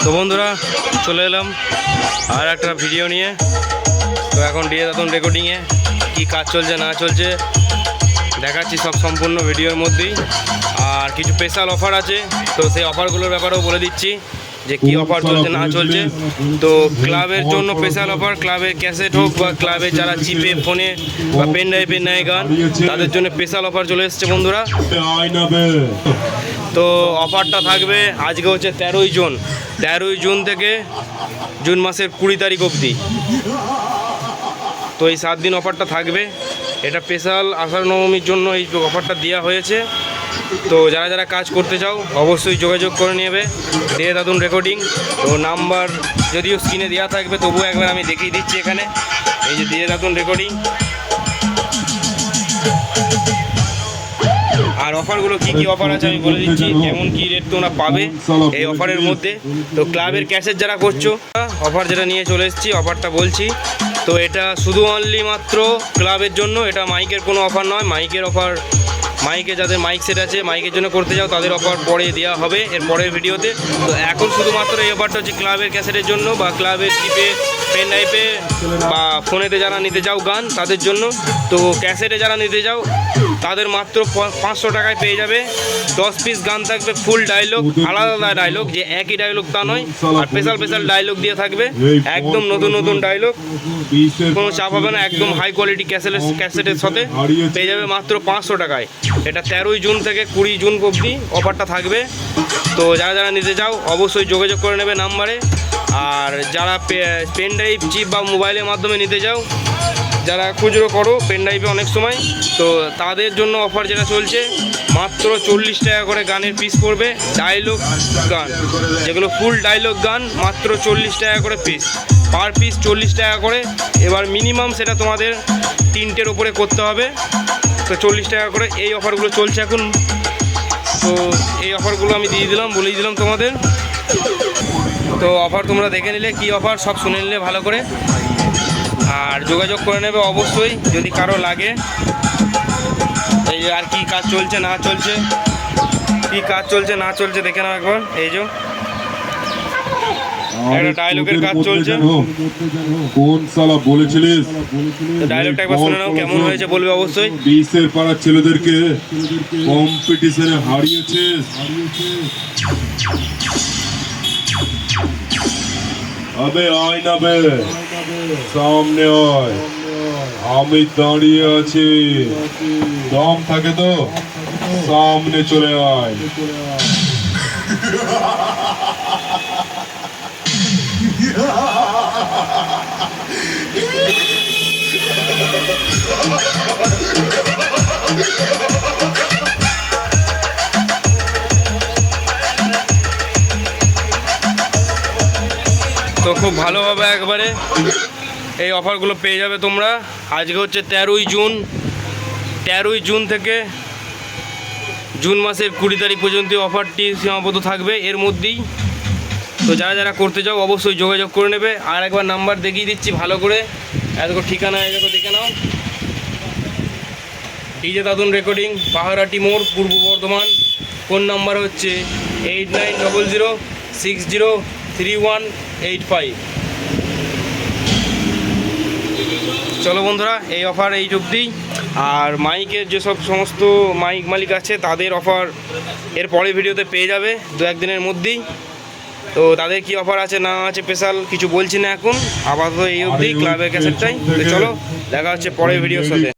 তো বন্ধুরা চলে এলাম আর একটা ভিডিও নিয়ে। তো এখন ডিএ দাতুন রেকর্ডিংয়ে কী কাজ চলছে না চলছে দেখাচ্ছি সব সম্পূর্ণ ভিডিওর মধ্যেই। আর কিছু স্পেশাল অফার আছে, তো সেই অফারগুলোর ব্যাপারেও বলে দিচ্ছি যে কী অফার চলছে না চলছে। তো ক্লাবের জন্য স্পেশাল অফার, ক্লাবের ক্যাসেট হোক বা ক্লাবে যারা চিপে ফোনে বা পেন ড্রাইভে নেয় গান, তাদের জন্য স্পেশাল অফার চলে এসছে বন্ধুরা। তো অফারটা থাকবে আজকে হচ্ছে 13ই জুন থেকে জুন মাসের 20 তারিখ অবধি। তো এই 7 দিন অফারটা থাকবে। এটা স্পেশাল আষাঢ় নবমীর জন্য এই অফারটা দেওয়া হয়েছে। তো যারা যারা কাজ করতে চাও অবশ্যই যোগাযোগ করে নেবে ডিএ দাতুন রেকর্ডিং। তো নাম্বার যদিও স্ক্রিনে দেওয়া থাকবে, তবুও একবার আমি দেখিয়ে দিচ্ছি এখানে। এই যে ডিএ দাতুন রেকর্ডিং। আর অফারগুলো কী কী অফার আছে আমি বলে দিচ্ছি, কেমন কী রেট তোমরা পাবে এই অফারের মধ্যে। তো ক্লাবের ক্যাশের যারা করছো অফার যেটা নিয়ে চলে এসেছি, অফারটা বলছি। তো এটা শুধু অনলি মাত্র ক্লাবের জন্য, এটা মাইকের কোনো অফার নয়। মাইকের অফার মাইকে যাদের মাইক সেট আছে, মাইকের জন্য করতে যাও তাদের অফার পরে দেওয়া হবে এর পরের ভিডিওতে। তো এখন শুধুমাত্র এই অফারটা হচ্ছে ক্লাবের ক্যাসেটের জন্য বা ক্লাবের চিপে পেন ড্রাইভে বা ফোনেতে যারা নিতে যাও গান তাদের জন্য। তো ক্যাসেটে যারা নিতে যাও তাদের মাত্র 500 টাকায় পেয়ে যাবে। 10 পিস গান থাকবে, ফুল ডায়লগ, আলাদা আলাদা ডায়লগ, যে একই ডায়লগ তা নয়। আর স্পেশাল ডায়লগ দিয়ে থাকবে, একদম নতুন ডায়লগ, কোনো চাপ হবে না। একদম হাই কোয়ালিটি ক্যাসেটের সাথে পেয়ে যাবে মাত্র 500 টাকায়। এটা 13ই জুন থেকে 20 জুন অবধি অফারটা থাকবে। তো যারা যারা নিতে চাও অবশ্যই যোগাযোগ করে নেবে নাম্বারে। আর যারা পেন ড্রাইভ চিপ বা মোবাইলের মাধ্যমে নিতে যাও, যারা খুচরো করো পেন ড্রাইভে অনেক সময়, তো তাদের জন্য অফার যেটা চলছে মাত্র 40 টাকা করে গানের পিস পড়বে। ডায়লগ গান যেগুলো ফুল ডায়লগ গান মাত্র 40 টাকা করে পিস, পার পিস 40 টাকা করে। এবার মিনিমাম সেটা তোমাদের 3টের ওপরে করতে হবে। তো 40 টাকা করে এই অফারগুলো চলছে এখন। তো এই অফারগুলো আমি বলেই দিলাম তোমাদের। তো অফার তোমরা দেখে নিলে, কি অফার সব শুনে নিলে ভালো করে। আর যোগাযোগ করে নেবে অবশ্যই যদি কারো লাগে। এই আর কি কাজ চলছে না চলছে, দেখে নাও একবার। এই যে একটা ডায়লগের কাজ চলছে। কোন শালা বলেছিলিস? ডায়লগটা একবার শুনে নাও, কেমন হয়েছে বলবে অবশ্যই। 20-এর পাড়ার ছেলেদেরকে কম্পিটিশনে হারিয়েছিস। আবে আয় না বে, সামনে আয়, আমি দাঁড়িয়ে আছি। দম থাকে তো সামনে চলে আয়। তো খুব ভালোভাবে একবারে এই অফারগুলো পেয়ে যাবে তোমরা। আজকে হচ্ছে 13ই জুন থেকে জুন মাসের 20 তারিখ পর্যন্ত অফারটি সীমাবদ্ধ থাকবে এর মধ্যেই। তো যারা যারা করতে চাও অবশ্যই যোগাযোগ করে নেবে। আর একবার নাম্বার দেখিয়ে দিচ্ছি ভালো করে, এরকম ঠিকানা এরকম দেখে নাও। ডিজে দাতুন রেকর্ডিং, পাহারাটি মোড়, পূর্ব বর্ধমান। ফোন নাম্বার হচ্ছে 8900603185। চলো বন্ধুরা, এই অফার এই অবধি। আর মাইকের যেসব সমস্ত মাইক মালিক আছে তাদের অফার এর পরের ভিডিওতে পেয়ে যাবে 2-1 দিনের মধ্যেই। তো তাদের কি অফার আছে না আছে স্পেশাল কিছু বলছি না এখন, আপাতত এই অবধি ক্লাবের ক্যাসেটটাই। তো চলো দেখা হচ্ছে পরের ভিডিওর সাথে।